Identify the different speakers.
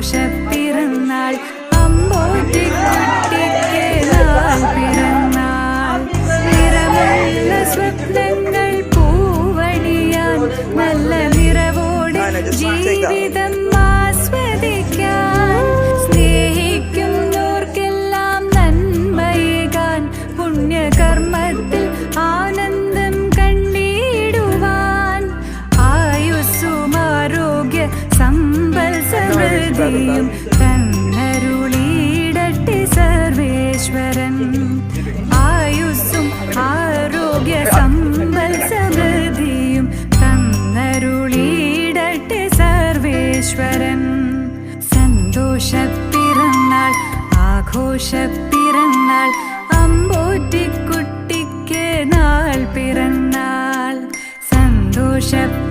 Speaker 1: പിറന്നാൾ അമ്പോറ്റിക്കുട്ടിക്ക് നാൾ പിറന്നാൾ നിറമുള്ള സ്വപ്നങ്ങൾ പൂവണിയാൻ നല്ല നിറവോടെ ജീവിതം ആസ്വദിക്കാൻ സ്നേഹിക്കുന്നവർക്കെല്ലാം നന്മയേകാൻ പുണ്യകർമ്മത്തിൽ ആനന്ദം കണ്ടിടുവാൻ ആയുസ്സും ആരോഗ്യ സമ്പൽ സമൃദ്ധിയും തന്നരുളിയിടട്ടെ സർവേശ്വരൻ ആയുസ്സും ആരോഗ്യ സമ്പൽ സമൃദ്ധിയും തന്നരുളിയിടട്ടെ സർവേശ്വരൻ സന്തോഷ പിറന്നാൾ ആഘോഷ പിറന്നാൾ അമ്പോറ്റിക്കുട്ടിക്ക് നാൾ പിറന്നാൾ സന്തോഷ